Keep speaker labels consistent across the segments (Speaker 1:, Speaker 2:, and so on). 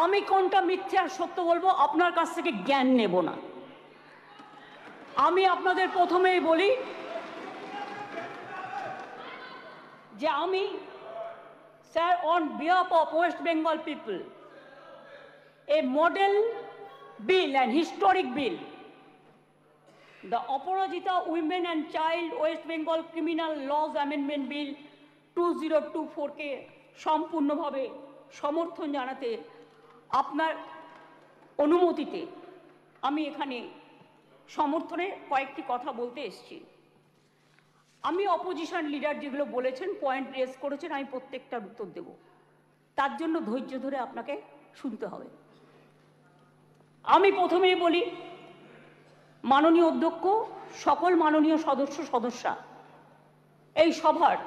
Speaker 1: আমি কোনটা মিথ্যে আর সত্য বলবো আপনার কাছ থেকে জ্ঞান নেব না। আমি আপনাদের প্রথমেই বলি যে আমি sir on behalf of West Bengal people a model bill and historic bill, the Aparajita Women and Child West Bengal Criminal Laws Amendment Bill 2024 কে সম্পূর্ণভাবে সমর্থন জানাতে আপনার অনুমতিতে আমি এখানে সমর্থনে কয়েকটি কথা বলতে এসেছি। আমি অপোজিশন লিডার যেগুলো বলেছেন, পয়েন্ট রেজ করেছেন, আমি প্রত্যেকটার উত্তর দেব। তার জন্য ধৈর্য ধরে আপনাকে শুনতে হবে। আমি প্রথমেই বলি, মাননীয় অধ্যক্ষ, সকল মাননীয় সদস্যা এই সভার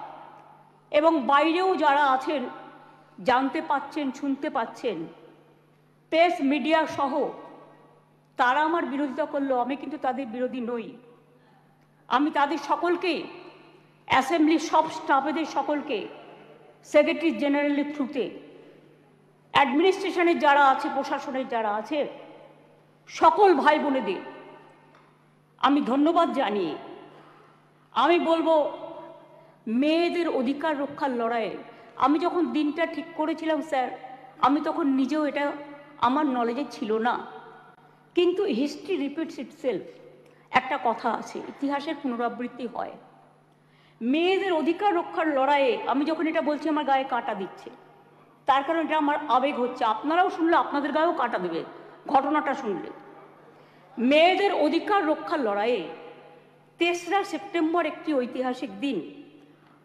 Speaker 1: এবং বাইরেও যারা আছেন, জানতে পাচ্ছেন, শুনতে পাচ্ছেন, প্রেস মিডিয়া সহ তারা আমার বিরোধিতা করলো, আমি কিন্তু তাদের বিরোধী নই। আমি তাদের সকলকে, অ্যাসেম্বলির সব স্টাফেদের সকলকে, সেক্রেটারি জেনারেলের থ্রুতে, অ্যাডমিনিস্ট্রেশনের যারা আছে, প্রশাসনের যারা আছে, সকল ভাই বোনেদের আমি ধন্যবাদ জানিয়ে আমি বলবো, মেয়েদের অধিকার রক্ষার লড়াইয়ে আমি যখন দিনটা ঠিক করেছিলাম স্যার, আমি তখন নিজেও এটা আমার নলেজে ছিল না, কিন্তু হিস্ট্রি রিপিটস ইটসেলফ। একটা কথা আছে, ইতিহাসের পুনরাবৃত্তি হয়। মেয়েদের অধিকার রক্ষার লড়াইয়ে আমি যখন এটা বলছি, আমার গায়ে কাঁটা দিচ্ছে, তার কারণ এটা আমার আবেগ হচ্ছে। আপনারাও শুনলে আপনাদের গায়েও কাঁটা দেবে ঘটনাটা শুনলে। মেয়েদের অধিকার রক্ষার লড়াইয়ে 3রা সেপ্টেম্বর একটি ঐতিহাসিক দিন।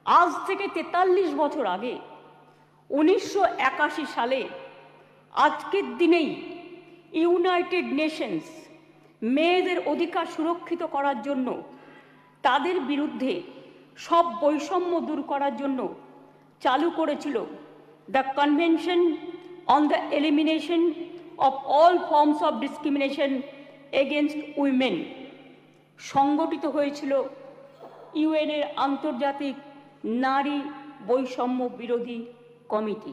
Speaker 1: আজ থেকে 43 বছর আগে 1981 সালে আজকের দিনেই ইউনাইটেড নেশনস মেয়েদের অধিকার সুরক্ষিত করার জন্য, তাদের বিরুদ্ধে সব বৈষম্য দূর করার জন্য চালু করেছিল the convention on the elimination of all forms of discrimination against women. সংগঠিত হয়েছিল ইউএনের আন্তর্জাতিক নারী বৈষম্য বিরোধী কমিটি,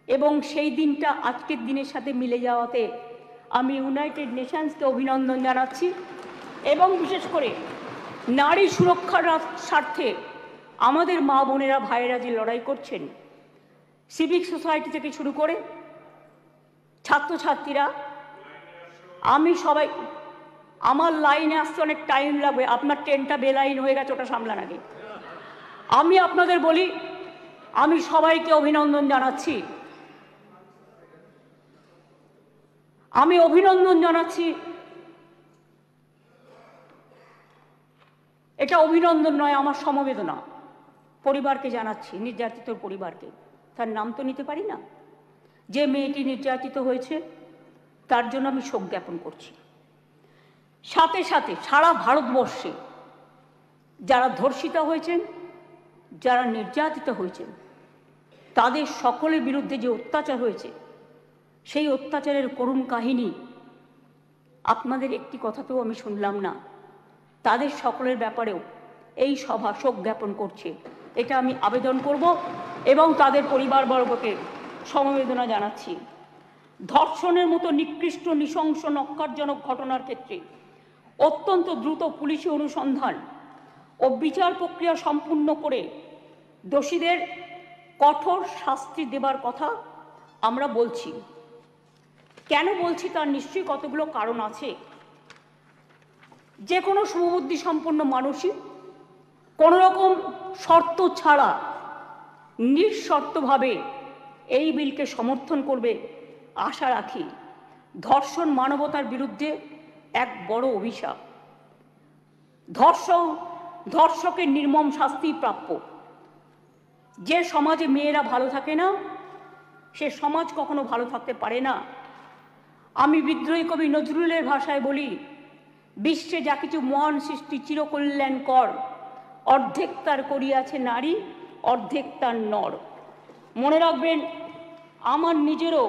Speaker 1: এবং সেই দিনটা আজকের দিনের সাথে মিলে যাওয়াতে আমি ইউনাইটেড নেশনসকে অভিনন্দন জানাচ্ছি। এবং বিশেষ করে নারী সুরক্ষার স্বার্থে আমাদের মা বোনেরা, ভাইয়েরা যে লড়াই করছেন, সিভিক সোসাইটি থেকে শুরু করে ছাত্রছাত্রীরা, আমি সবাই, আমার লাইনে আসতে অনেক টাইম লাগবে, আপনার ট্রেনটা বেলাইন হয়ে গেছে, ওটা সামলান আগে। আমি আপনাদের বলি, আমি সবাইকে অভিনন্দন জানাচ্ছি। আমি অভিনন্দন জানাচ্ছি, এটা অভিনন্দন নয়, আমার সমবেদনা পরিবারকে জানাচ্ছি, নির্যাতিত পরিবারকে। তার নাম তো নিতে পারি না, যে মেয়েটি নির্যাতিত হয়েছে তার জন্য আমি শোক জ্ঞাপন করছি। সাথে সাথে সারা ভারতবর্ষে যারা ধর্ষিতা হয়েছেন, যারা নির্যাতিত হয়েছেন, তাদের সকলের বিরুদ্ধে যে অত্যাচার হয়েছে, সেই অত্যাচারের করুণ কাহিনী আপনাদের একটি কথাতেও আমি শুনলাম না। তাদের সকলের ব্যাপারেও এই সভা শোক জ্ঞাপন করছে, এটা আমি আবেদন করব এবং তাদের পরিবারবর্গকে সমবেদনা জানাচ্ছি। ধর্ষণের মতো নিকৃষ্ট, নৃশংস, নক্কারজনক ঘটনার ক্ষেত্রে অত্যন্ত দ্রুত পুলিশি অনুসন্ধান ও বিচার প্রক্রিয়া সম্পূর্ণ করে দোষীদের কঠোর শাস্তি দেবার কথা আমরা বলছি। কেন বলছি তার নিশ্চয়ই কতগুলো কারণ আছে। যে কোনো শুভবুদ্ধি সম্পন্ন মানুষই কোনো রকম শর্ত ছাড়া নিঃশর্তভাবে এই বিলকে সমর্থন করবে আশা রাখি। ধর্ষণ মানবতার বিরুদ্ধে এক বড় অভিশাপ। ধর্ষকের নির্মম শাস্তি প্রাপ্য। যে সমাজে মেয়েরা ভালো থাকে না, সে সমাজ কখনো ভালো থাকতে পারে না। আমি বিদ্রোহী কবি নজরুলের ভাষায় বলি, বিশ্বে যা কিছু মহান সৃষ্টি চিরকল্যাণকর, অর্ধেক তার করিয়াছে নারী, অর্ধেক তার নর। মনে রাখবেন, আমার নিজেরও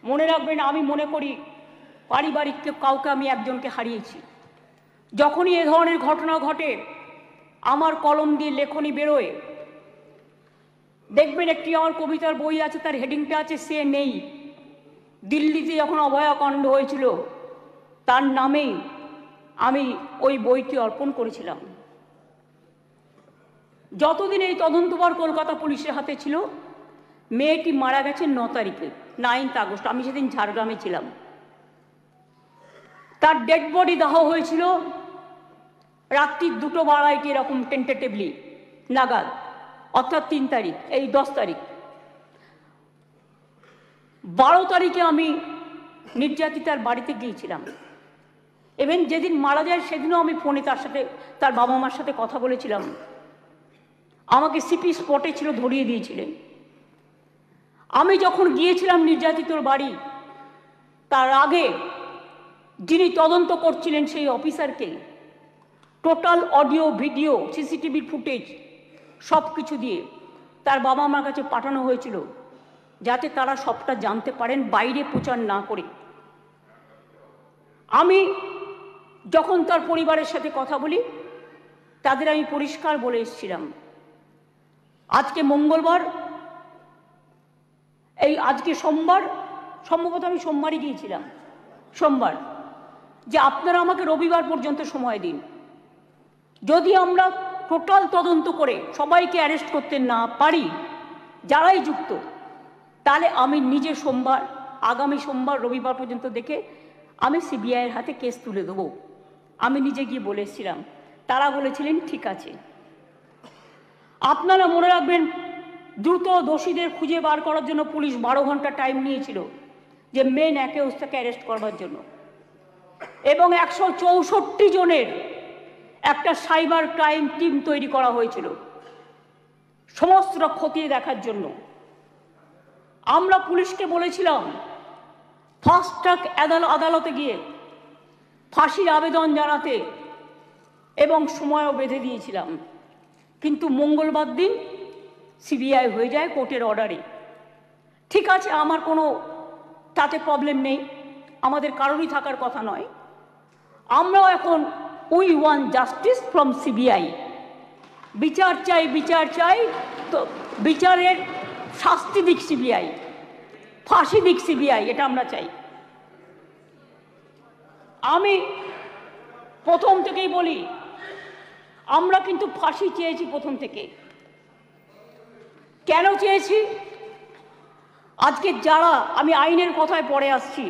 Speaker 1: মনে রাখবেন, আমি মনে করি পারিবারিক কাউকে আমি একজনকে হারিয়েছি। যখনই এ ধরনের ঘটনা ঘটে, আমার কলম দিয়ে লেখনী বেরোয়। দেখবেন একটি আমার কবিতার বই আছে, তার হেডিংটা আছে সে নেই। দিল্লিতে যখন অভয়াকাণ্ড হয়েছিল তার নামেই আমি ওই বইটি অর্পণ করেছিলাম। যতদিন এই তদন্তভার কলকাতা পুলিশের হাতে ছিল, মেয়েটি মারা গেছে 9 তারিখে, 9 আগস্ট। আমি সেদিন ঝাড়গ্রামে ছিলাম। তার ডেড বডি দাহ হয়েছিল রাত্রি 2:30 এরকম টেন্টেটিভলি নাগাদ, অর্থাৎ 3 তারিখ, এই 10 তারিখ। 12 তারিখে আমি নির্যাতিতার বাড়িতে গিয়েছিলাম। ইভেন যেদিন মারা যায় সেদিনও আমি ফোনে তার সাথে, তার বাবা মার সাথে কথা বলেছিলাম। আমাকে সিপি স্পটে ছিল, ধরিয়ে দিয়েছিলেন। আমি যখন গিয়েছিলাম নির্যাতিতর বাড়ি, তার আগে যিনি তদন্ত করছিলেন সেই অফিসারকে total audio, video, CCTV footage সব কিছু দিয়ে তার বাবা মার কাছে পাঠানো হয়েছিল, যাতে তারা সবটা জানতে পারেন, বাইরে প্রচার না করে। আমি যখন তার পরিবারের সাথে কথা বলি, তাদের আমি পরিষ্কার বলে এসেছিলাম, আজকে মঙ্গলবার, এই আজকে সোমবার, সম্ভবত আমি সোমবারই গিয়েছিলাম, সোমবার, যে আপনারা আমাকে রবিবার পর্যন্ত সময় দিন। যদি আমরা টোটাল তদন্ত করে সবাইকে অ্যারেস্ট করতে না পারি, যারাই যুক্ত, তাহলে আমি নিজে সোমবার, আগামী সোমবার, রবিবার পর্যন্ত দেখে আমি সিবিআইয়ের হাতে কেস তুলে দেবো। আমি নিজে গিয়ে বলেছিলাম, তারা বলেছিলেন ঠিক আছে। আপনারা মনে রাখবেন, দ্রুত দোষীদের খুঁজে বার করার জন্য পুলিশ 12 ঘন্টা টাইম নিয়েছিল, যে মেন অ্যাকিউজটাকে অ্যারেস্ট করবার জন্য, এবং 164 জনের একটা সাইবার ক্রাইম টিম তৈরি করা হয়েছিল সমস্ত খতিয়ে দেখার জন্য। আমরা পুলিশকে বলেছিলাম ফাস্ট ট্র্যাক আদালতে গিয়ে ফাঁসির আবেদন জানাতে, এবং সময়ও বেঁধে দিয়েছিলাম। কিন্তু মঙ্গলবার দিন সিবিআই হয়ে যায় কোর্টের অর্ডারে। ঠিক আছে, আমার কোনো তাতে প্রবলেম নেই, আমাদের কারোরই থাকার কথা নয়। আমরাও এখন we want justice from CBI. বিচার চাই, বিচার চাই, তো বিচারের শাস্তি দিক সিবিআই, ফাঁসি দিক সিবিআই, এটা আমরা চাই। আমি প্রথম থেকেই বলি, আমরা কিন্তু ফাঁসি চেয়েছি প্রথম থেকে। কেন চেয়েছি? আজকে যারা, আমি আইনের কথায় পরে আসছি,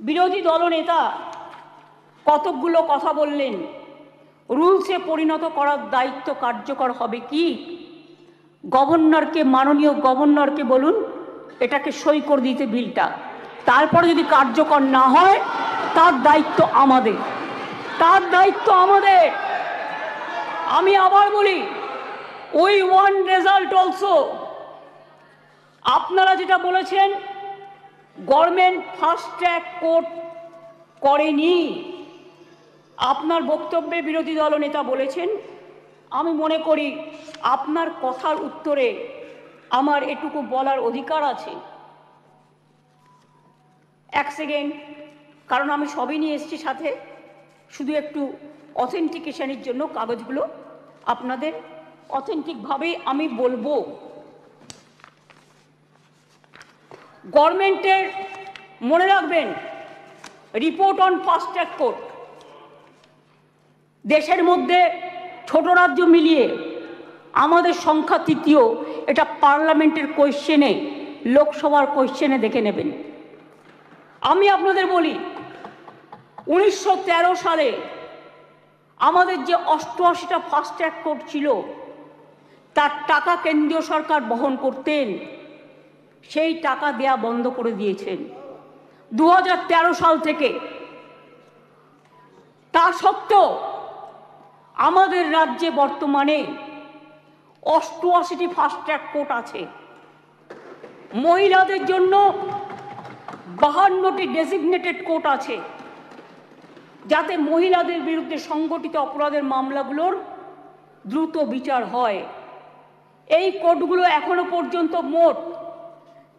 Speaker 1: বিরোধী দলনেতা কতকগুলো কথা বললেন, রুলসে পরিণত করার দায়িত্ব কার্যকর হবে কি? গভর্নরকে, মাননীয় গভর্নরকে বলুন এটাকে সই করে দিতে বিলটা, তারপরে যদি কার্যকর না হয় তার দায়িত্ব আমাদের, তার দায়িত্ব আমাদের। আমি আবার বলি, উই ওয়ান্ট রেজাল্ট অলসো। আপনারা যেটা বলেছেন গভর্নমেন্ট ফাস্ট ট্র্যাক কোর্ট করেনি, আপনার বক্তব্যে বিরোধী দলনেতা বলেছেন। আমি মনে করি আপনার কথার উত্তরে আমার এটুকু বলার অধিকার আছে। এক সেকেন্ড, কারণ আমি সবই নিয়ে এসেছি সাথে, শুধু একটু অথেন্টিকেশনের জন্য কাগজগুলো আপনাদের অথেন্টিকভাবে আমি বলবো। গভর্নমেন্টের, মনে রাখবেন, report on fast track court, দেশের মধ্যে ছোট রাজ্য মিলিয়ে আমাদের সংখ্যা 3য়। এটা পার্লামেন্টের কোয়েশ্চেনে, লোকসভার কোয়েশ্চেনে দেখে নেবেন। আমি আপনাদের বলি, 1913 সালে আমাদের যে 88টা ফাস্ট ট্র্যাক কোর্ট ছিল, তার টাকা কেন্দ্রীয় সরকার বহন করতেন, সেই টাকা দেয়া বন্ধ করে দিয়েছেন 2013 সাল থেকে। তা সত্ত্বেও আমাদের রাজ্যে বর্তমানে 88টি ফাস্ট ট্র্যাক কোর্ট আছে। মহিলাদের জন্য 52টি ডেজিগনেটেড কোর্ট আছে, যাতে মহিলাদের বিরুদ্ধে সংগঠিত অপরাধের মামলাগুলোর দ্রুত বিচার হয়। এই কোর্টগুলো এখনো পর্যন্ত মোট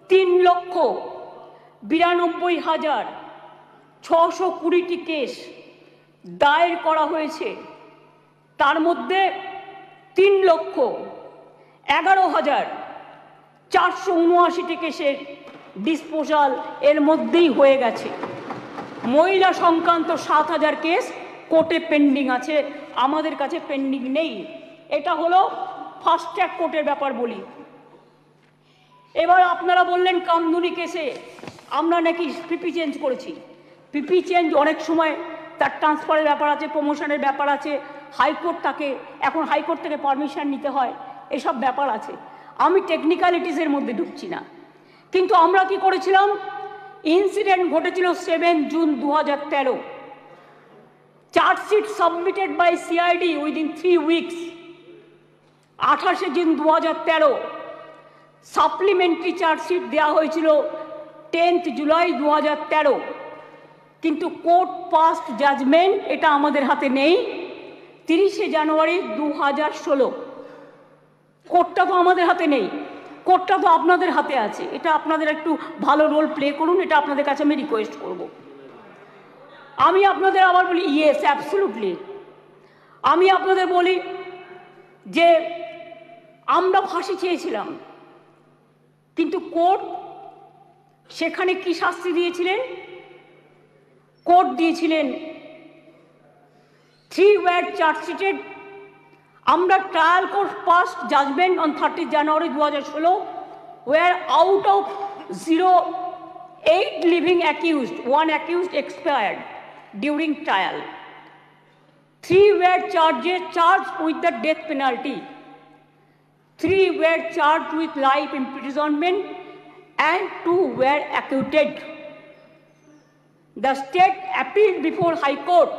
Speaker 1: 3,92,620টি কেস দায়ের করা হয়েছে। তার মধ্যে 3,11,479টি কেসের ডিসপোজাল এর মধ্যেই হয়ে গেছে। মহিলা সংক্রান্ত 7,000 কেস কোর্টে পেন্ডিং আছে, আমাদের কাছে পেন্ডিং নেই। এটা হলো ফাস্ট ট্র্যাক কোর্টের ব্যাপার বলি। এবার আপনারা বললেন কামদুনি কেসে আমরা নাকি পিপি চেঞ্জ করেছি। পিপি চেঞ্জ অনেক সময় তার ট্রান্সফারের ব্যাপার আছে, প্রমোশনের ব্যাপার আছে, হাইকোর্ট তাকে এখন হাইকোর্ট থেকে পারমিশন নিতে হয়, এসব ব্যাপার আছে। আমি টেকনিক্যালিটিসের মধ্যে ঢুকছি না। কিন্তু আমরা কি করেছিলাম, ইনসিডেন্ট ঘটেছিল 7 June 2013। Chargesheet submitted by CID within 3 weeks. 28 June 2013 supplementary chargesheet দেওয়া হয়েছিল 10 জুলাই 2013। কিন্তু কোর্ট পাস্ট জাজমেন্ট এটা আমাদের হাতে নেই 30 জানুয়ারি 2016। কোর্টটা তো আমাদের হাতে নেই, কোর্টটা তো আপনাদের হাতে আছে। এটা আপনাদের একটু ভালো রোল প্লে করুন, এটা আপনাদের কাছে আমি রিকোয়েস্ট করব। আমি আপনাদের আবার বলি, ইয়েস অ্যাবসলিউটলি, আমি আপনাদের বলি যে আমরা ফাঁসি চেয়েছিলাম, কিন্তু কোর্ট সেখানে কি শাস্তি দিয়েছিলেন? কোর্ট দিয়েছিলেন 3 were চার্জশিটেড। আমরা trial court passed judgement on 30 January 2016 where out of 8 living accused, 1 accused expired during trial. 3 were charged with the death penalty. 3 were charged with life imprisonment and 2 were acquitted. The state appealed before High Court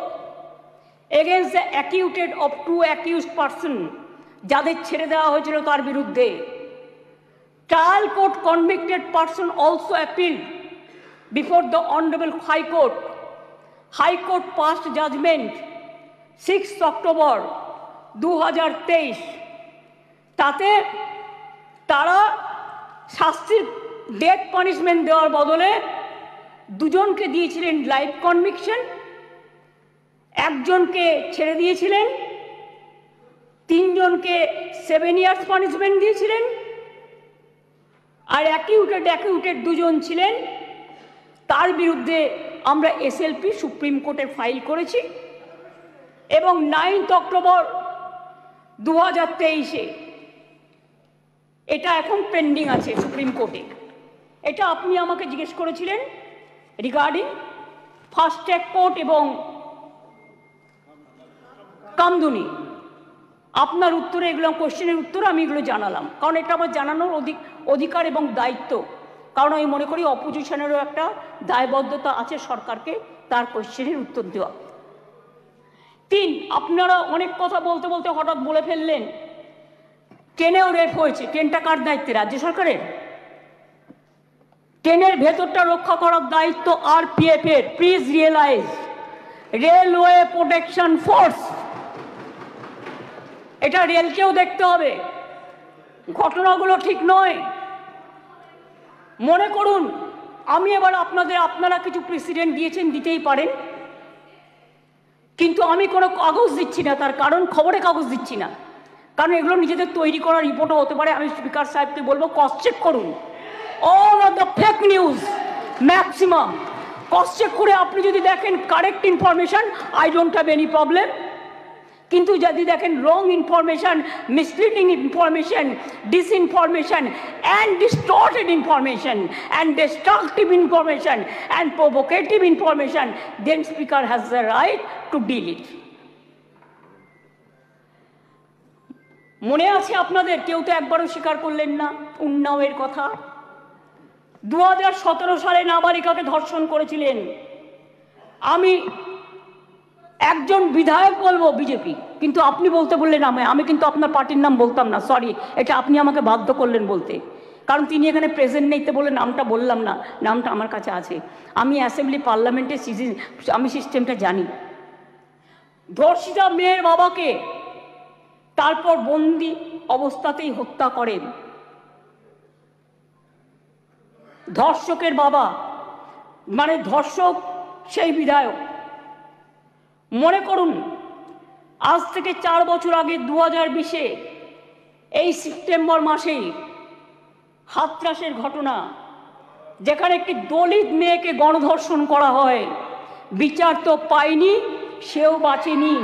Speaker 1: against the acquitted of 2 accused persons, যাদের ছেড়ে দেওয়া হয়েছিল তার বিরুদ্ধে। Trial court convicted person also appealed before the Honorable High Court. High Court passed judgment 6 October 2023। তাতে তারা শাস্তির death punishment দেওয়ার বদলে 2 জনকে দিয়েছিলেন লাইফ কনভিকশন, 1 জনকে ছেড়ে দিয়েছিলেন, 3 জনকে 7 years পানিশমেন্ট দিয়েছিলেন, আর অ্যাকিউটেড 2 জন ছিলেন, তার বিরুদ্ধে আমরা এসএলপি সুপ্রিম কোর্টে ফাইল করেছি এবং 9 অক্টোবর 2023 এটা এখন পেন্ডিং আছে সুপ্রিম কোর্টে। এটা আপনি আমাকে জিজ্ঞেস করেছিলেন রিগার্ডিং ফাস্ট ট্র্যাক কোর্ট এবং কামদুনি। আপনার উত্তরে এগুলো কোশ্চেনের উত্তরে আমি এগুলো জানালাম, কারণ এটা আমার জানানোর অধিকার এবং দায়িত্ব। কারণ আমি মনে করি অপোজিশনেরও একটা দায়বদ্ধতা আছে সরকারকে তার কোশ্চেনের উত্তর দেওয়া। 3, আপনারা অনেক কথা বলতে বলতে হঠাৎ বলে ফেললেন ট্রেনেও রেপ হয়েছে। ট্রেনটা কার দায়িত্বে? রাজ্য সরকারের। ট্রেনের ভেতরটা রক্ষা করার দায়িত্ব আরপিএফ এর। Please realise, railway protection force. এটা রেলকেও দেখতে হবে, ঘটনাগুলো ঠিক নয়। মনে করুন আমি এবার আপনারা কিছু প্রেসিডেন্ট দিয়েছেন, দিতেই পারেন, কিন্তু আমি কোনো কাগজ দিচ্ছি না। তার কারণ খবরে কাগজ দিচ্ছি না, কারণ এগুলো নিজেদের তৈরি করা রিপোর্টও হতে পারে। আমি স্পিকার সাহেবকে বলবো ক্রস চেক করুন all of the fake news, maximum cross check করে আপনি যদি দেখেন correct information, I don't have any problem. কিন্তু যদি দেখেন wrong information, misleading information, disinformation and distorted information and destructive information and provocative information, then speaker has the right to deal it. মনে আছে আপনাদের? কেউ তো একবারও স্বীকার করলেন না উন্নাওয়ের কথা। 2017 সালে নাবালিকাকে ধর্ষণ করেছিলেন। আমি একজন বিধায়ক বলবো বিজেপি, কিন্তু আপনি বলতে বললেন আমি কিন্তু আপনার পার্টির নাম বলতাম না, সরি, এটা আপনি আমাকে বাধ্য করলেন বলতে, কারণ তিনি এখানে প্রেজেন্ট নেই তো বলে নামটা বললাম না। নামটা আমার কাছে আছে, আমি অ্যাসেম্বলি পার্লামেন্টে আমি সিস্টেমটা জানি। ধর্ষিতা মেয়ের বাবাকে তারপর বন্দি অবস্থাতেই হত্যা করেন ধর্ষকের বাবা, মানে ধর্ষক সেই বিধায়ক। মনে করুন আজ থেকে 4 বছর আগে 2020-এ এই সেপ্টেম্বর মাসেই হাতরাসের ঘটনা, যেখানে একটি দলিত মেয়েকে গণধর্ষণ করা হয়, বিচার তো পায়নি, সেও বাঁচেনি।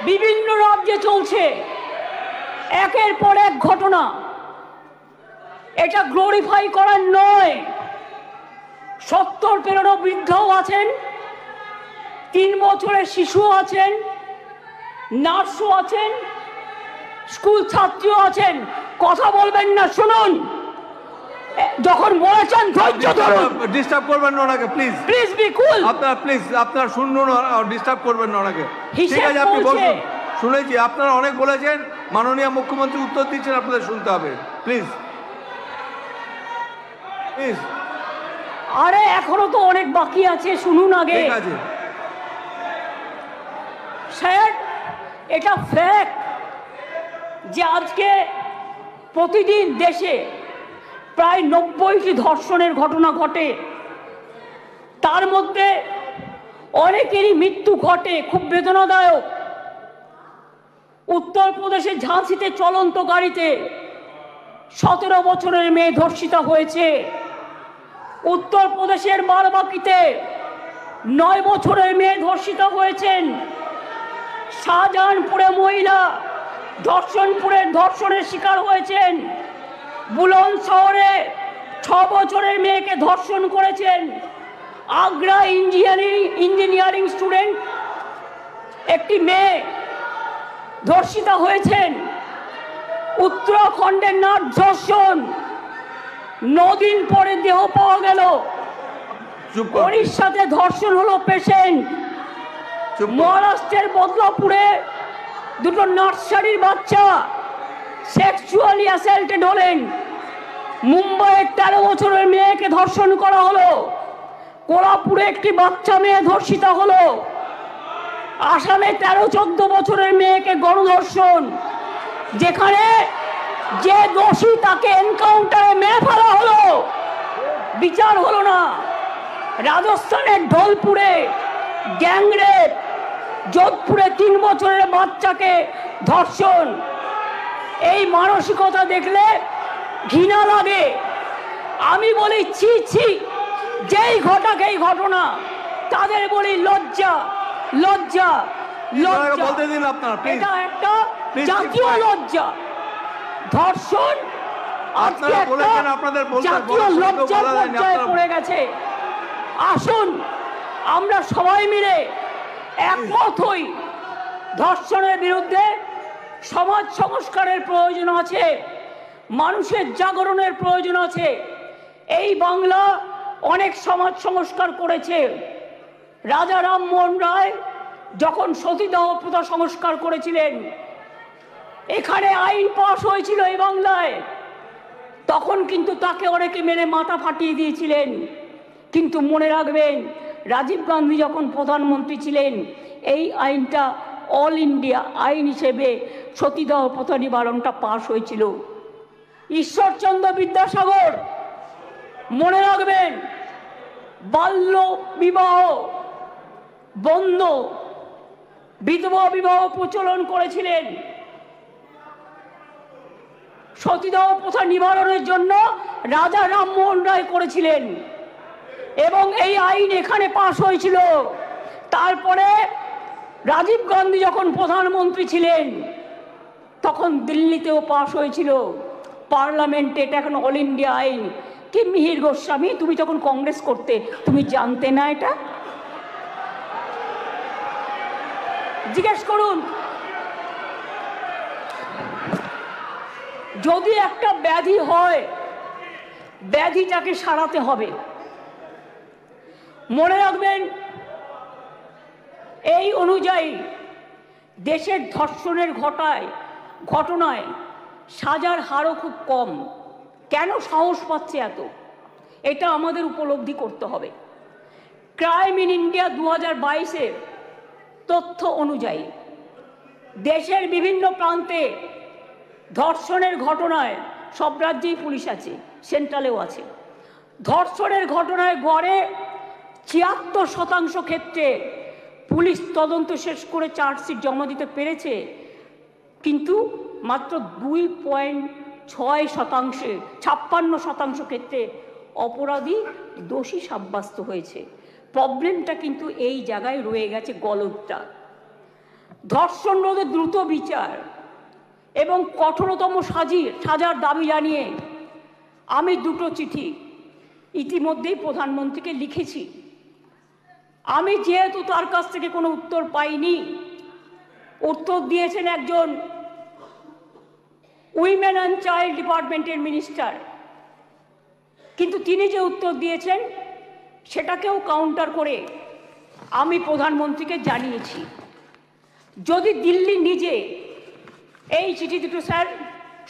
Speaker 1: বিভিন্ন রাজ্যে চলছে একের পর এক ঘটনা। এটা গ্লোরিফাই করার নয়। 70 পেরোনো বৃদ্ধও আছেন, 3 বছরের শিশু আছেন, নার্সও আছেন, স্কুল ছাত্রীও আছেন। কথা বলবেন না, শুনুন। যখন বলেছেন ধৈর্য ধরুন।
Speaker 2: ডিস্টার্ব করবেন না ওনাকে, প্লিজ
Speaker 1: প্লিজ বি কুল।
Speaker 2: আপনার শুনুন, ডিস্টার্ব করবেন না ওনাকে। ঠিক আছে, আপনি বলুন। শুনেছি, আপনারা অনেক বলেছেন, মাননীয় মুখ্যমন্ত্রী উত্তর দিচ্ছেন, আপনাদের শুনতে হবে। Please please.
Speaker 1: আরে এখনো তো অনেক বাকি আছে, শুনুন আগে।
Speaker 2: ঠিক আছে
Speaker 1: স্যার, এটা ফ্যাক্ট যে আজকে প্রতিদিন দেশে প্রায় 90টি ধর্ষণের ঘটনা ঘটে। তার মধ্যে অনেকেরই মৃত্যু ঘটে, খুব বেদনাদায়ক। উত্তরপ্রদেশের ঝাঁসিতে চলন্ত গাড়িতে 17 বছরের মেয়ে ধর্ষিতা হয়েছে। উত্তরপ্রদেশের বারাবাঁকিতে 9 বছরের মেয়ে ধর্ষিতা হয়েছেন। শাহজাহানপুরে মহিলা ধর্ষণের শিকার হয়েছেন। বুলন শহরে 6 বছরের মেয়েকে ধর্ষণ করেছেন। আগ্রা ইঞ্জিনিয়ারিং স্টুডেন্ট একটি মেয়ে ধর্ষিতা হয়েছেন। উত্তরাখণ্ডের নাট ধর্ষণ, 9 দিন পরে দেহ পাওয়া গেল। ওড়িশাতে ধর্ষণ হলো পেশেন্ট। মহারাষ্ট্রের বদলাপুরে 2 নার্সারির বাচ্চা সেক্সুয়ালি অ্যাসাল্টেড হলেন। মুম্বাইয়ের 13 বছরের মেয়েকে ধর্ষণ করা হলো। কোলাপুরে একটি বাচ্চা মেয়ে ধর্ষিতা হলো। আসামে 13-14 বছরের মেয়েকে গণধর্ষণ, যেখানে যে দোষী তাকে এনকাউন্টারে মেরে ফেলা হলো, বিচার হলো না। রাজস্থানের ঢোলপুরে গ্যাংরেপ, যোধপুরে 3 বছরের বাচ্চাকে ধর্ষণ। এই মানসিকতা দেখলে ঘৃণা লাগে। আমি বলি ছি ছি, যেই ঘটাকে এই ঘটনা, তাদের বলি লজ্জা লজ্জা লজ্জা।
Speaker 2: বলতে দিন আপনারা,
Speaker 1: এটা একটা জাতীয় লজ্জা। ধর্ষণ আজকে একটা জাতীয় লজ্জার পর্যায়ে পড়ে গেছে। আসুন আমরা সবাই মিলে একমত হই, ধর্ষণের বিরুদ্ধে সমাজ সংস্কারের প্রয়োজন আছে, মানুষের জাগরণের প্রয়োজন আছে। এই বাংলা অনেক সমাজ সংস্কার করেছে। রাজা রামমোহন রায় যখন সতীদাহ প্রথা সংস্কার করেছিলেন, এখানে আইন পাশ হয়েছিল এই বাংলায়, তখন কিন্তু তাকে অনেকে মেরে মাথা ফাটিয়ে দিয়েছিলেন। কিন্তু মনে রাখবেন, রাজীব গান্ধী যখন প্রধানমন্ত্রী ছিলেন, এই আইনটা অল ইন্ডিয়া আইন হিসেবে সতীদাহ প্রথা নিবারণটা পাশ হয়েছিল। ঈশ্বরচন্দ্র বিদ্যাসাগর, মনে রাখবেন, বাল্য বিবাহ বন্ধ, বিধবা বিবাহ প্রচলন করেছিলেন। সতীদাহ প্রথা নিবারণের জন্য রাজা রামমোহন রায় করেছিলেন এবং এই আইন এখানে পাশ হয়েছিল। তারপরে রাজীব গান্ধী যখন প্রধানমন্ত্রী ছিলেন, তখন দিল্লিতেও পাশ হয়েছিল পার্লামেন্টে। এটা এখন অল ইন্ডিয়া আইন। কি মিহির গোস্বামী, তুমি যখন কংগ্রেস করতে, তুমি জানতে না এটা? জিজ্ঞেস করুন। যদি একটা ব্যাধি হয়, ব্যাধিটাকে সারাতে হবে। মনে রাখবেন, এই অনুযায়ী দেশের ধর্ষণের ঘটনায় সাজার হারও খুব কম। কেন সাহস পাচ্ছে এত? এটা আমাদের উপলব্ধি করতে হবে। ক্রাইম ইন ইন্ডিয়া 2022-এর তথ্য অনুযায়ী দেশের বিভিন্ন প্রান্তে ধর্ষণের ঘটনায়, সব রাজ্যেই পুলিশ আছে, সেন্ট্রালেও আছে, ধর্ষণের ঘটনায় গড়ে 76% ক্ষেত্রে পুলিশ তদন্ত শেষ করে চার্জশিট জমা দিতে পেরেছে। কিন্তু মাত্র 56% ক্ষেত্রে অপরাধী দোষী সাব্যস্ত হয়েছে। প্রবলেমটা কিন্তু এই জায়গায় রয়ে গেছে, গলদটা। ধর্ষণ রোধে দ্রুত বিচার এবং কঠোরতম সাজার দাবি জানিয়ে আমি দুটো চিঠি ইতিমধ্যেই প্রধানমন্ত্রীকে লিখেছি। আমি যেহেতু তার কাছ থেকে কোনো উত্তর পাইনি, উত্তর দিয়েছেন একজন উইমেন অ্যান্ড চাইল্ড ডিপার্টমেন্টের মিনিস্টার, কিন্তু তিনি যে উত্তর দিয়েছেন সেটাকেও কাউন্টার করে আমি প্রধানমন্ত্রীকে জানিয়েছি। যদি দিল্লি নিজে এই চিঠি দুটো, স্যার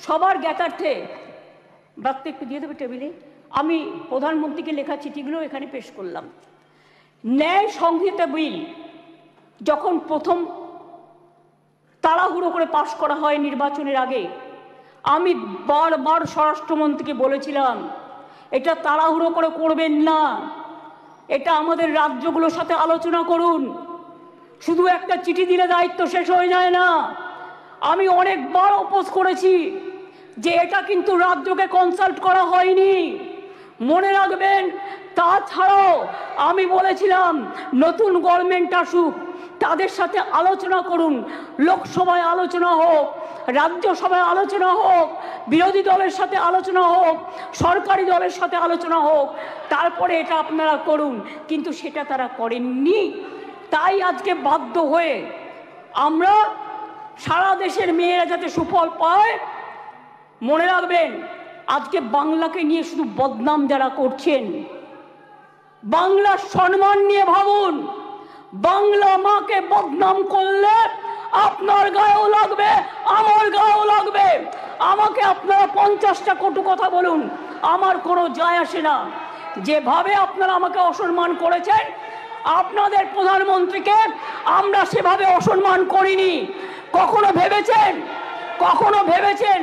Speaker 1: সবার জ্ঞাতার্থে বার্তা একটু দিয়ে দেবে টেবিলে, আমি প্রধানমন্ত্রীকে লেখা চিঠিগুলো এখানে পেশ করলাম। ন্যায় সংহিতা বিল যখন প্রথম তাড়াহুড়ো করে পাশ করা হয় নির্বাচনের আগে, আমি বারবার স্বরাষ্ট্রমন্ত্রীকে বলেছিলাম এটা তাড়াহুড়ো করে করবেন না, এটা আমাদের রাজ্যগুলোর সাথে আলোচনা করুন, শুধু একটা চিঠি দিলে দায়িত্ব শেষ হয়ে যায় না। আমি অনেকবার অপোজ করেছি যে এটা কিন্তু রাজ্যকে কনসাল্ট করা হয়নি, মনে রাখবেন। তাছাড়াও আমি বলেছিলাম নতুন গভর্নমেন্ট আসুক, তাদের সাথে আলোচনা করুন, লোকসভায় আলোচনা হোক, রাজ্যসভায় আলোচনা হোক, বিরোধী দলের সাথে আলোচনা হোক, সরকারি দলের সাথে আলোচনা হোক, তারপরে এটা আপনারা করুন। কিন্তু সেটা তারা করেননি। তাই আজকে বাধ্য হয়ে আমরা সারা দেশের মেয়েরা যাতে সুফল পায়, মনে রাখবেন আজকে বাংলাকে নিয়ে শুধু বদনাম যারা করছেন, বাংলার সম্মান নিয়ে ভাবুন। বাংলা মাকে বদনাম করলে আপনার গায়েও লাগবে, আমার গায়েও লাগবে। আমাকে আপনারা 50টা কটু কথা বলুন, আমার কোনো যায় আসে না। যেভাবে আপনারা আমাকে অসম্মান করেছেন, আপনাদের প্রধানমন্ত্রীকে আমরা সেভাবে অসম্মান করিনি। কখনো ভেবেছেন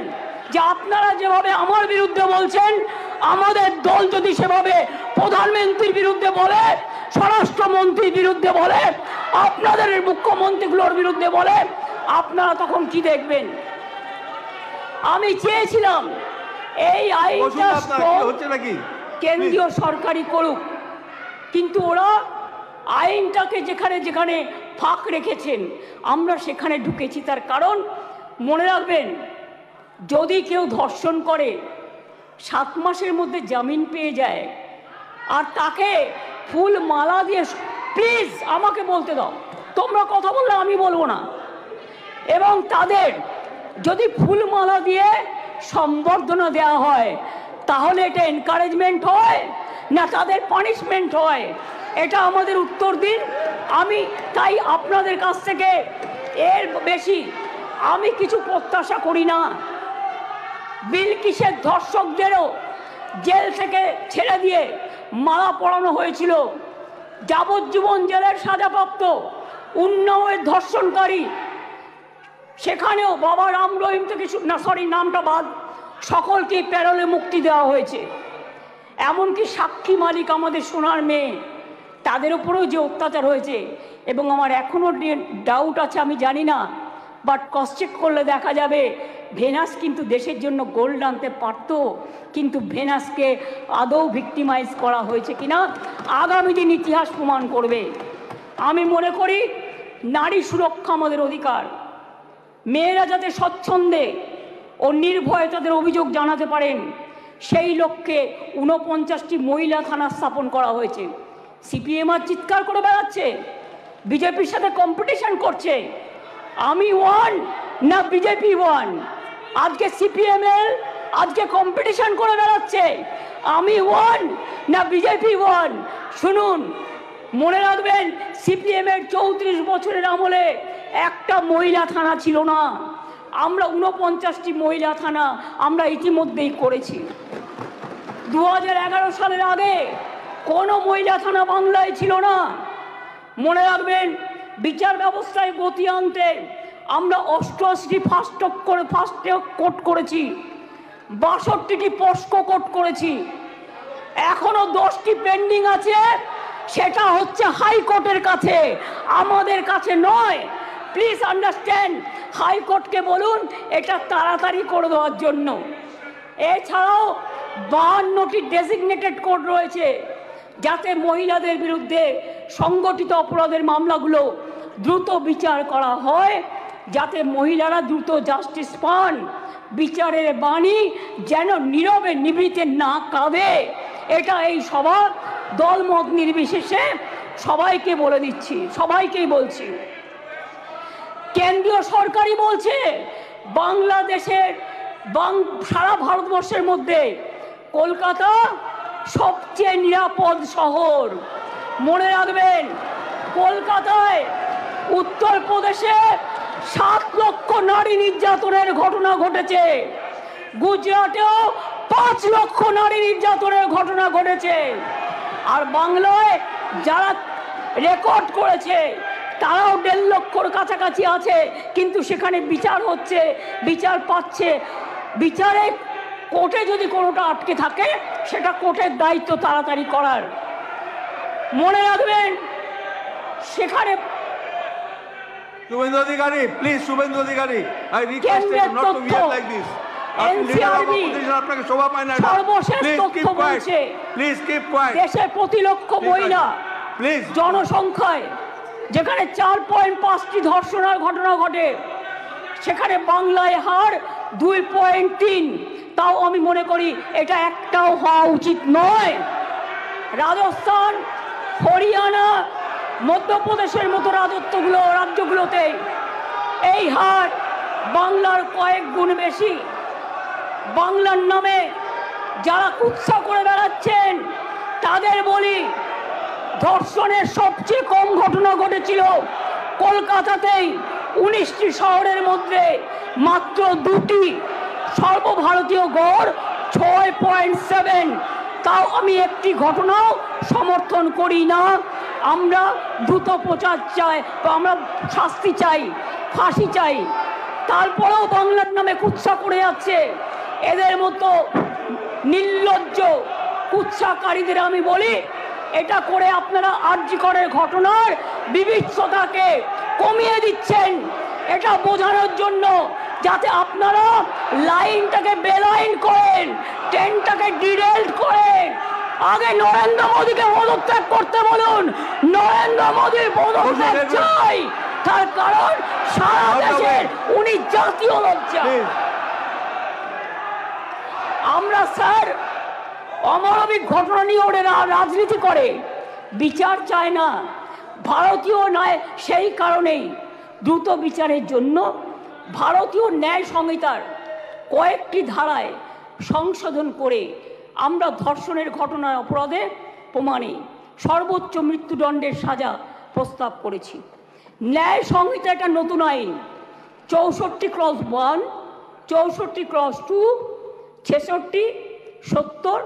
Speaker 1: যে আপনারা যেভাবে আমার বিরুদ্ধে বলছেন, আমাদের দল যদি সেভাবে প্রধানমন্ত্রীর বিরুদ্ধে বলে, স্বরাষ্ট্রমন্ত্রীর বিরুদ্ধে বলে, আপনাদের মুখ্যমন্ত্রীগুলোর বিরুদ্ধে বলে, আপনারা তখন কি দেখবেন? আমি চেয়েছিলাম এই আইনটা কেন্দ্রীয় সরকারই করুক, কিন্তু ওরা আইনটাকে যেখানে যেখানে ফাঁক রেখেছেন আমরা সেখানে ঢুকেছি। তার কারণ মনে রাখবেন, যদি কেউ ধর্ষণ করে 7 মাসের মধ্যে জামিন পেয়ে যায়, আর তাকে ফুল মালা দিয়ে, প্লিজ আমাকে বলতে দাও, তোমরা কথা বললে আমি বলবো না, এবং তাদের যদি ফুল মালা দিয়ে সম্বর্ধনা দেওয়া হয়, তাহলে এটা এনকারেজমেন্ট হয় না তাদের পানিশমেন্ট হয়? এটা আমাদের উত্তর দিন। আমি তাই আপনাদের কাছ থেকে এর বেশি আমি কিছু প্রত্যাশা করি না। বিলকিসের ধর্ষকদেরও জেল থেকে ছেড়ে দিয়ে মালা পরানো হয়েছিল, যাবজ্জীবন জেলের সাজাপ্রাপ্ত উন্নাওয়ের ধর্ষণকারী, সেখানেও বাবা রাম রহিম থেকে নামটা বাদ, সকলকে প্যারোলে মুক্তি দেওয়া হয়েছে। এমনকি সাক্ষী মালিক আমাদের সোনার মেয়ে, তাদের উপরেও যে অত্যাচার হয়েছে, এবং আমার এখনও ডাউট আছে, আমি জানি না, বাট ক্রস চেক করলে দেখা যাবে ভেনাস কিন্তু দেশের জন্য গোল্ড আনতে পারত, কিন্তু ভেনাসকে আদৌ ভিক্টিমাইজ করা হয়েছে কিনা আগামী দিন ইতিহাস প্রমাণ করবে। আমি মনে করি নারী সুরক্ষা আমাদের অধিকার। মেয়েরা যাতে স্বচ্ছন্দে ও নির্ভয়ে তাদের অভিযোগ জানাতে পারেন, সেই লক্ষ্যে 49টি মহিলা থানা স্থাপন করা হয়েছে। সিপিএম আর চিৎকার করে বেড়াচ্ছে, বিজেপির সাথে কম্পিটিশন করছে। আমি ওয়ান না বিজেপি ওয়ান? আজকে সিপিএমএল আজকে কম্পিটিশন করে বেড়াচ্ছে, আমি ওয়ান না বিজেপি ওয়ান? শুনুন, মনে রাখবেন সিপিএমের 34 বছরের আমলে একটা মহিলা থানা ছিল না। আমরা 49টি মহিলা থানা আমরা ইতিমধ্যেই করেছি। 2011 সালের আগে কোনো মহিলা থানা বাংলায় ছিল না। মনে রাখবেন বিচার ব্যবস্থায় গতি আনতে আমরা 88টি ফাস্ট ট্র্যাক কোর্ট করেছি, 62টি পস্কো কোর্ট করেছি, এখনো 10টি পেন্ডিং আছে। সেটা হচ্ছে হাইকোর্টের কাছে, আমাদের কাছে নয়। প্লিজ আন্ডারস্ট্যান্ড, হাইকোর্টকে বলুন এটা তাড়াতাড়ি করে দেওয়ার জন্য। এছাড়াও 52টি ডেজিগনেটেড কোর্ট রয়েছে, যাতে মহিলাদের বিরুদ্ধে সংগঠিত অপরাধের মামলাগুলো দ্রুত বিচার করা হয়, যাতে মহিলারা দ্রুত জাস্টিস পান, বিচারের বাণী যেন নীরবে নিভৃতে না কাঁদে। এটা এই সভা দলমত নির্বিশেষে সবাইকে বলে দিচ্ছি, সবাইকেই বলছি। কেন্দ্রীয় সরকারই বলছে বাংলাদেশের সারা ভারতবর্ষের মধ্যে কলকাতা সবচেয়ে নিরাপদ শহর। মনে রাখবেন, কলকাতায় উত্তরপ্রদেশে 7 লক্ষ নারী নির্যাতনের ঘটনা ঘটেছে, গুজরাটেও 5 লক্ষ নারী নির্যাতনের ঘটনা ঘটেছে, আর বাংলায় যারা রেকর্ড করেছে তারাও 1.5 লক্ষর কাছাকাছি আছে, কিন্তু সেখানে বিচার হচ্ছে, বিচার পাচ্ছে। বিচারে কোর্টে যদি কোনোটা আটকে থাকে সেটা কোর্টের দায়িত্ব তাড়াতাড়ি করার। মনে রাখবেন, সেখানে
Speaker 2: Suvendu Adhikari, please, Suvendu Adhikari, I request you not to behave like this. আপনাকে শোভা পায় না।
Speaker 1: সর্বশেষ তথ্য বলছে,
Speaker 2: প্লিজ কিপ কোয়াইট।
Speaker 1: দেশে প্রতি লক্ষ মহিলা জনসংখ্যায় যেখানে 4.5টি ধর্ষণের ঘটনা ঘটে, সেখানে বাংলায় হার 2.3। তাও আমি মনে করি এটা একটাও হওয়া উচিত নয়। রাজস্থান, হরিয়ানা, মধ্যপ্রদেশের মতো রাজ্যগুলোতে এই হার বাংলার কয়েক গুণ বেশি। বাংলার নামে যারা কুৎসা করে বেড়াচ্ছেন তাদের বলি, ধর্ষণের সবচেয়ে কম ঘটনা ঘটেছিল কলকাতাতেই, 19টি শহরের মধ্যে মাত্র 2টি, সর্বভারতীয় গড় 6.7। তাও আমি একটি ঘটনাও সমর্থন করি না। আমরা দ্রুত প্রচার চাই, আমরা শাস্তি চাই, ফাঁসি চাই। তারপরেও বাংলার নামে কুৎসা করে যাচ্ছে এদের মতো নির্লজ্জ কুৎসাকারীদের আমি বলি, এটা করে আপনারা আরজিকরের ঘটনার বিভৎসতাকে কমিয়ে দিচ্ছেন, এটা বোঝানোর জন্য যাতে আপনারা লাইনটাকে বেলাইন করেন, ট্রেনটাকে ডিরেল্ট করেন। আগে নরেন্দ্র মোদীকে পদত্যাগ করতে বলুন, নরেন্দ্র মোদীর পদত্যাগ চাই, তার কারণ সারা দেশের উনি জাতীয় লজ্জা। আমরা স্যার অমানবিক ঘটনা নিয়ে ওরা রাজনীতি করে, বিচার চায় না, ভারতীয় নয়। সেই কারণেই দ্রুত বিচারের জন্য ভারতীয় ন্যায় সংহিতার কয়েকটি ধারায় সংশোধন করে আমরা ধর্ষণের ঘটনার অপরাধে প্রমাণে সর্বোচ্চ মৃত্যুদণ্ডের সাজা প্রস্তাব করেছি। ন্যায় সংহিতা একটা নতুন আইন 64(1), 64(2), 66, 70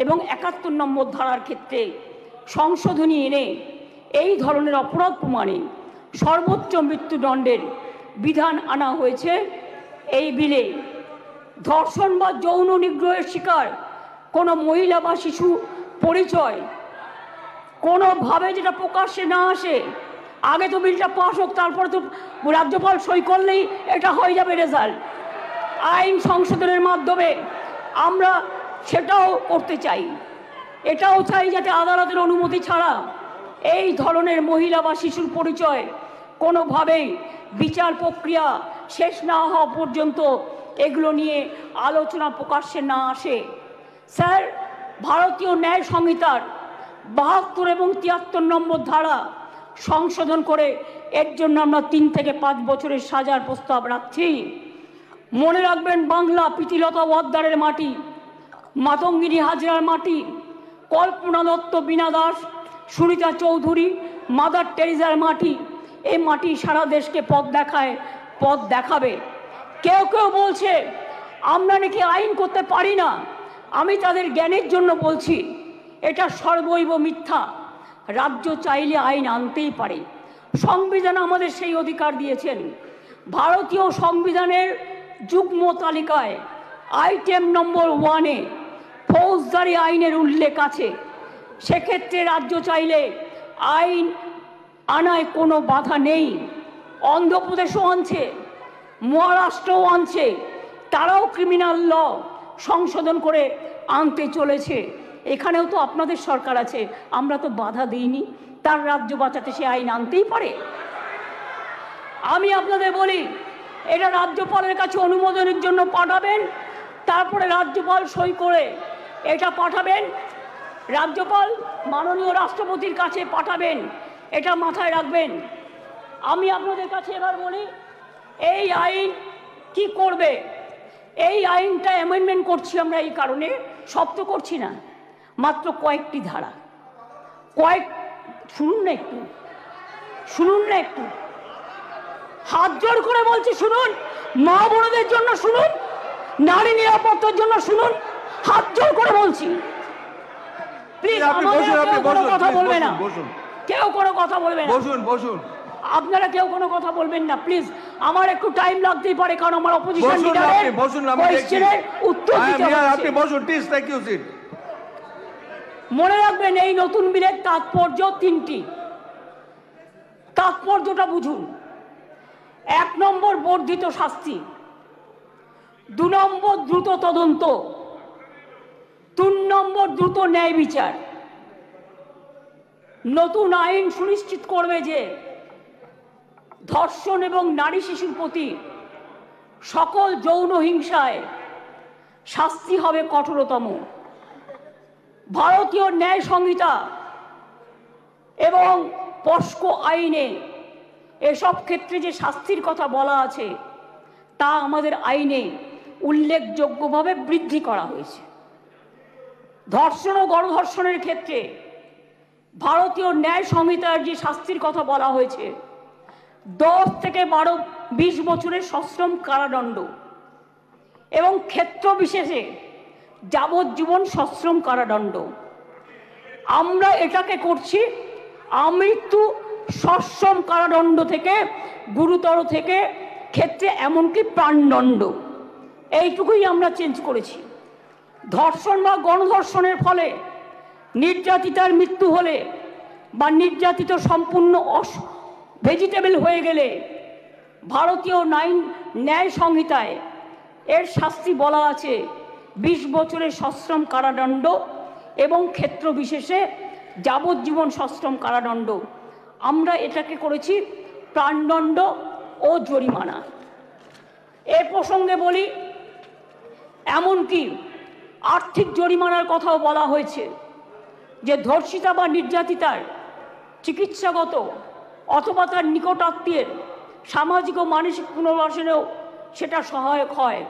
Speaker 1: এবং 71 নম্বর ধারার ক্ষেত্রে সংশোধনী এনে এই ধরনের অপরাধ প্রমাণে সর্বোচ্চ মৃত্যুদণ্ডের বিধান আনা হয়েছে এই বিলে। ধর্ষণ বা যৌন নিগ্রহের শিকার কোনো মহিলা বা শিশু পরিচয় কোনোভাবে যেটা প্রকাশ্যে না আসে, আগে তো বিলটা পাস হোক, তারপরে তো রাজ্যপাল সই করলেই এটা হয়ে যাবে রেজাল্ট। আইন সংশোধনের মাধ্যমে আমরা সেটাও করতে চাই। এটাও চাই যাতে আদালতের অনুমতি ছাড়া এই ধরনের মহিলা বা শিশুর পরিচয় কোনোভাবেই বিচার প্রক্রিয়া শেষ না হওয়া পর্যন্ত এগুলো নিয়ে আলোচনা প্রকাশ্যে না আসে। স্যার, ভারতীয় ন্যায় সংহিতার 72 এবং 73 নম্বর ধারা সংশোধন করে এর জন্য আমরা 3 থেকে 5 বছরের সাজার প্রস্তাব রাখছি। মনে রাখবেন, বাংলা প্রীতিলতা ওয়াদ্দারের মাটি, মাতঙ্গিনী হাজরার মাটি, কল্পনা দত্ত, বীণা দাস, সুনিতা চৌধুরী, মাদার টেরিজার মাটি। এই মাটি সারা দেশকে পথ দেখায়, পথ দেখাবে। কেউ কেউ বলছে আমরা নাকি আইন করতে পারি না। আমি তাদের জ্ঞানের জন্য বলছি, এটা সর্বৈব মিথ্যা। রাজ্য চাইলে আইন আনতেই পারে, সংবিধান আমাদের সেই অধিকার দিয়েছেন। ভারতীয় সংবিধানের যুগ্ম তালিকায় আইটেম নম্বর 1-এ ফৌজদারি আইনের উল্লেখ আছে। সেক্ষেত্রে রাজ্য চাইলে আইন আনায় কোনো বাধা নেই। অন্ধ্রপ্রদেশও আনছে, মহারাষ্ট্রও আনছে, তারাও ক্রিমিনাল ল সংশোধন করে আনতে চলেছে। এখানেও তো আপনাদের সরকার আছে, আমরা তো বাধা দিইনি। তার রাজ্য বাঁচাতে সে আইন আনতেই পারে। আমি আপনাদের বলি, এটা রাজ্যপালের কাছে অনুমোদনের জন্য পাঠাবেন, তারপরে রাজ্যপাল সই করে এটা পাঠাবেন, রাজ্যপাল মাননীয় রাষ্ট্রপতির কাছে পাঠাবেন। এটা মাথায় রাখবেন। আমি আপনাদের কাছে এবার বলি, এই আইন কি করবে? এই আইনটা অ্যামেন্ডমেন্ট করছি আমরা এই কারণে, সব তো করছি না, মাত্র কয়েকটি ধারা, শুনুন না একটু, শুনুন না একটু, হাত জোর করে বলছি শুনুন, মা বোনদের জন্য শুনুন, নারী নিরাপত্তার জন্য শুনুন, হাত জোর করে বলছি। প্লিজ কোনো কথা বলবে না, কেউ কোনো কথা বলবে না,
Speaker 2: বসুন বসুন,
Speaker 1: আপনারা কেউ কোনো কথা বলবেন না প্লিজ। আমার একটু টাইম লাগতেই পারে, কারণ আমার অপোজিশন লিডারের কোশ্চেনের উত্তর দিতে হবে।
Speaker 2: আপনি বসুন প্লিজ, থ্যাংক ইউ সিট।
Speaker 1: মনে রাখবেন, এই নতুন বিলের তাৎপর্য তিনটি। তাৎপর্যটা বুঝুন। 1 নম্বর বর্ধিত শাস্তি, 2 নম্বর দ্রুত তদন্ত, 3 নম্বর দ্রুত ন্যায় বিচার। নতুন আইন সুনিশ্চিত করবে যে ধর্ষণ এবং নারী শিশুর প্রতি সকল যৌন হিংসায় শাস্তি হবে কঠোরতম। ভারতীয় ন্যায় সংহিতা এবং পস্কো আইনে এসব ক্ষেত্রে যে শাস্তির কথা বলা আছে তা আমাদের আইনে উল্লেখযোগ্যভাবে বৃদ্ধি করা হয়েছে। ধর্ষণ ও গণধর্ষণের ক্ষেত্রে ভারতীয় ন্যায় সংহিতার যে শাস্তির কথা বলা হয়েছে 10 থেকে 20 বছরের সশ্রম কারাদণ্ড এবং ক্ষেত্র বিশেষে যাবজ্জীবন সশ্রম কারাদণ্ড। আমরা এটাকে করছি আমৃত্যু সশ্রম কারাদণ্ড থেকে গুরুতর থেকে ক্ষেত্রে এমনকি প্রাণদণ্ড, এইটুকুই আমরা চেঞ্জ করেছি। ধর্ষণ বা গণধর্ষণের ফলে নির্যাতিতার মৃত্যু হলে বা নির্যাতিত সম্পূর্ণ ভেজিটেবল হয়ে গেলে ভারতীয় ন্যায় সংহিতায় এর শাস্তি বলা আছে 20 বছরের সশ্রম কারাদণ্ড এবং ক্ষেত্র বিশেষে যাবজ্জীবন সশ্রম কারাদণ্ড। আমরা এটাকে করেছি প্রাণদণ্ড ও জরিমানা। এ প্রসঙ্গে বলি, এমনকি আর্থিক জরিমানার কথাও বলা হয়েছে, যে ধর্ষিতা বা নির্যাতিতার চিকিৎসাগত অথবা তার নিকটাত্মীয়ের সামাজিক ও মানসিক পুনর্বাসনেও সেটা সহায়ক হয়।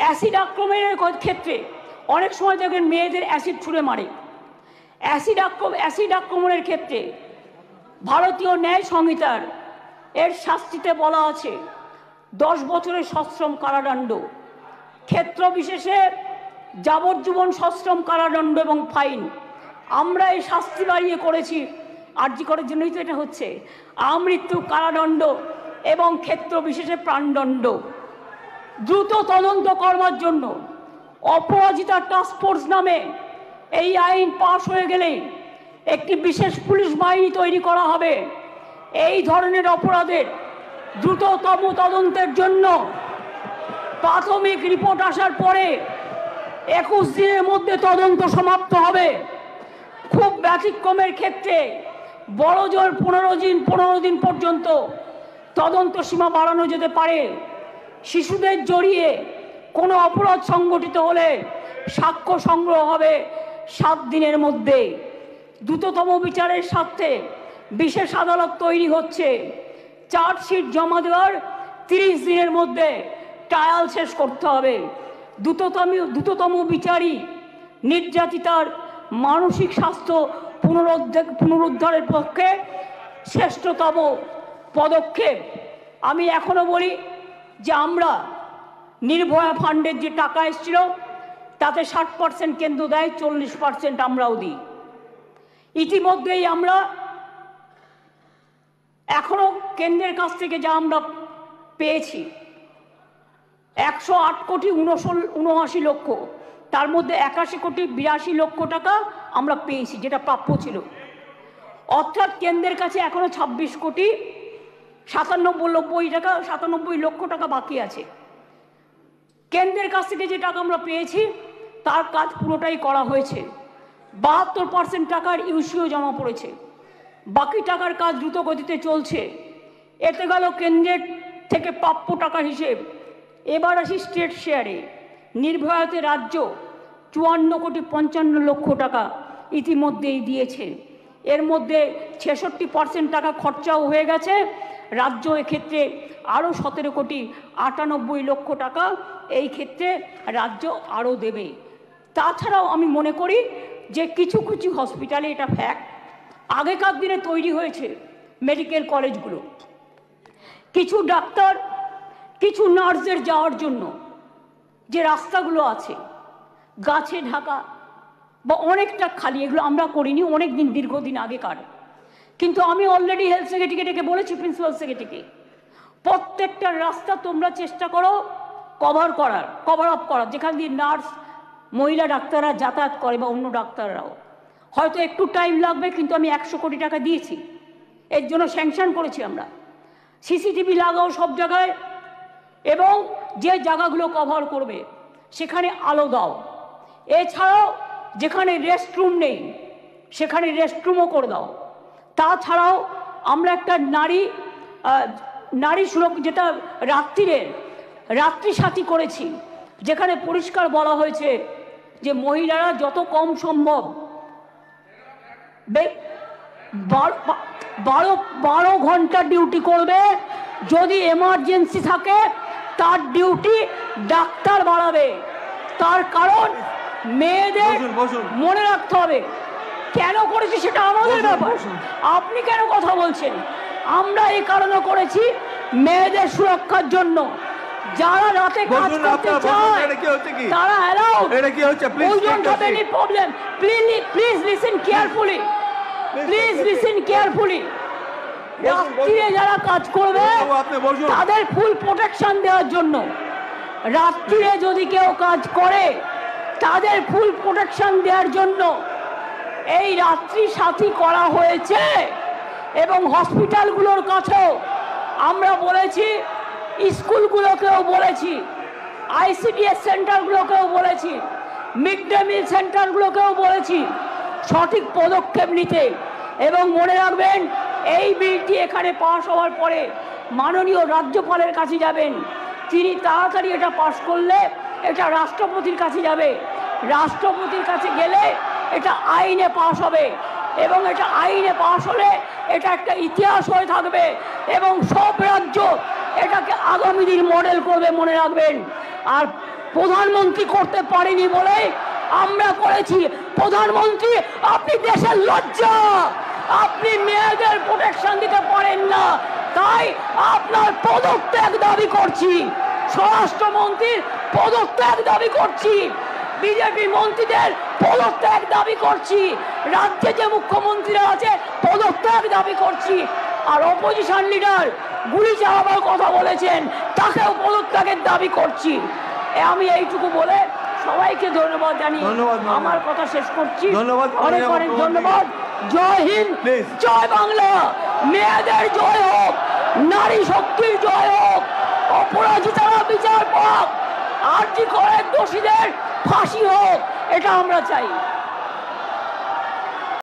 Speaker 1: অ্যাসিড আক্রমণের ক্ষেত্রে অনেক সময় দেখবেন মেয়েদের অ্যাসিড ছুঁড়ে মারে। অ্যাসিড আক্রমণের ক্ষেত্রে ভারতীয় ন্যায় সংহিতার এর শাস্তিতে বলা আছে 10 বছরের সশ্রম কারাদণ্ড, ক্ষেত্র বিশেষে যাবজ্জীবন সশ্রম কারাদণ্ড এবং ফাইন। আমরা এই শাস্তি বাড়িয়ে করেছি, আরজি করার জন্যই তো এটা হচ্ছে, আমৃত্যু কারাদণ্ড এবং ক্ষেত্র বিশেষে প্রাণদণ্ড। দ্রুত তদন্ত করবার জন্য অপরাজিতা টাস্কফোর্স নামে এই আইন পাশ হয়ে গেলে একটি বিশেষ পুলিশ বাহিনী তৈরি করা হবে। এই ধরনের অপরাধের দ্রুততম তদন্তের জন্য প্রাথমিক রিপোর্ট আসার পরে 21 দিনের মধ্যে তদন্ত সমাপ্ত হবে। খুব ব্যতিক্রমের ক্ষেত্রে বড় জোর 15 দিন পর্যন্ত তদন্ত সীমা বাড়ানো যেতে পারে। শিশুদের জড়িয়ে কোনো অপরাধ সংগঠিত হলে সাক্ষ্য সংগ্রহ হবে 7 দিনের মধ্যে। দ্রুততম বিচারের স্বার্থে বিশেষ আদালত তৈরি হচ্ছে। চার্জশিট জমা দেওয়ার 30 দিনের মধ্যে ট্রায়াল শেষ করতে হবে। দ্রুততম বিচারই নির্যাতিতার মানসিক স্বাস্থ্য পুনরুদ্ধারের পক্ষে শ্রেষ্ঠতম পদক্ষেপ। আমি এখনো বলি যে আমরা নির্ভয়া ফান্ডের যে টাকা এসেছিল তাতে 60% কেন্দ্র দেয়, 40% আমরাও দিই। ইতিমধ্যেই আমরা এখনো কেন্দ্রের কাছ থেকে যা আমরা পেয়েছি 108 কোটি 79 লক্ষ, তার মধ্যে 81 কোটি 82 লক্ষ টাকা আমরা পেয়েছি, যেটা প্রাপ্য ছিল। অর্থাৎ কেন্দ্রের কাছে এখনো 26 কোটি 97 লক্ষ টাকা বাকি আছে। কেন্দ্রের কাছ থেকে যে টাকা আমরা পেয়েছি তার কাজ পুরোটাই করা হয়েছে। 72% টাকার ইউসিও জমা পড়েছে, বাকি টাকার কাজ দ্রুত গতিতে চলছে। এতে গেল কেন্দ্রের থেকে প্রাপ্য টাকার হিসেব। এবার আসি স্টেট শেয়ারে। নির্ভয়াতে রাজ্য 54,55,00,000 টাকা ইতিমধ্যেই দিয়েছে। এর মধ্যে 66% টাকা খরচাও হয়ে গেছে। রাজ্য এক্ষেত্রে আরও 17,98,00,000 টাকা এই ক্ষেত্রে রাজ্য আরও দেবে। তাছাড়াও আমি মনে করি যে কিছু কিছু হসপিটালে, এটা ফ্যাক্ট, আগেকার দিনে তৈরি হয়েছে মেডিকেল কলেজগুলো, কিছু ডাক্তার কিছু নার্সদের যাওয়ার জন্য যে রাস্তাগুলো আছে গাছে ঢাকা বা অনেকটা খালি, এগুলো আমরা করিনি, অনেক দিন দীর্ঘদিন আগেকার। কিন্তু আমি অলরেডি হেলথ সেক্রেটারিকে ডেকে বলেছি, প্রিন্সিপাল সেক্রেটারিকে, প্রত্যেকটা রাস্তা তোমরা চেষ্টা করো কভার আপ করার, যেখান দিয়ে নার্স মহিলা ডাক্তাররা যাতায়াত করে বা অন্য ডাক্তাররাও। হয়তো একটু টাইম লাগবে, কিন্তু আমি 100 কোটি টাকা দিয়েছি, এর জন্য স্যাংশন করেছি আমরা। সিসিটিভি লাগাও সব জায়গায়, এবং যে জায়গাগুলো কভার করবে সেখানে আলো দাও। এছাড়াও যেখানে রেস্টরুম নেই সেখানে রেস্টরুমও করে দাও। তাছাড়াও আমরা একটা নারী সুরক্ষা, যেটা রাত্রি সাথী করেছি, যেখানে পরিষ্কার বলা হয়েছে যে মহিলারা যত কম সম্ভব 12 ঘন্টা ডিউটি করবে। যদি এমার্জেন্সি থাকে তার ডিউটি ডাক্তার বাড়াবে। তার কারণ মেয়েদের মনে রাখতে হবে কেন করেছি, সেটা আমাদের ব্যাপার। আপনি কেন কথা বলছেন? আমরা এই কারণে করেছি মেয়েদের সুরক্ষার জন্য। যারা রাতে কাজ করতে চায় তারা allowed. We don't have any problem. Please listen carefully, রাত্রিরে যারা কাজ করবে তাদের ফুল প্রোটেকশন দেওয়ার জন্য, রাত্রিরে যদি কেউ কাজ করে তাদের ফুল প্রোটেকশন দেওয়ার জন্য এই রাত্রি সাথী করা হয়েছে। এবং হসপিটালগুলোর কাছেও আমরা বলেছি, স্কুলগুলোকেও বলেছি, ICDS সেন্টারগুলোকেও বলেছি, মিড ডে মিল সেন্টারগুলোকেও বলেছি সঠিক পদক্ষেপ নিতে। এবং মনে রাখবেন, এই বিলটি এখানে পাশ হওয়ার পরে মাননীয় রাজ্যপালের কাছে যাবেন। তিনি তাড়াতাড়ি এটা পাশ করলে এটা রাষ্ট্রপতির কাছে যাবে। রাষ্ট্রপতির কাছে গেলে এটা আইনে পাশ হবে, এবং এটা আইনে পাশ হলে এটা একটা ইতিহাস হয়ে থাকবে, এবং সব রাজ্য এটাকে আগামী দিন মডেল করবে, মনে রাখবেন। আর প্রধানমন্ত্রী করতে পারেনি বলে আমরা করেছি। প্রধানমন্ত্রী, আপনি দেশের লজ্জা, আপনি মেয়েদের প্রোটেকশন দিতে পারেন না, তাই আপনার পদত্যাগ দাবি করছি। স্বরাষ্ট্রমন্ত্রীর পদত্যাগ দাবি করছি, বিজেপি মন্ত্রীদের পদত্যাগ দাবি করছি, রাজ্যে যে মুখ্যমন্ত্রীরা আছে পদত্যাগ দাবি করছি। আর অপোজিশন লিডার গুলি চালাবার কথা বলেছেন, তাকেও পদত্যাগের দাবি করছি। আমি এইটুকু বলে সবাইকে ধন্যবাদ জানিয়ে আমার কথা শেষ করছি। অনেক অনেক ধন্যবাদ। জয় হিন্দ, জয় বাংলা। মেয়েদের জয় হোক, নারী শক্তির জয় হোক, অপরাজিতারা বিচার পাক, আরজি করে দোষীদের ফাঁসি হোক, এটা আমরা চাই।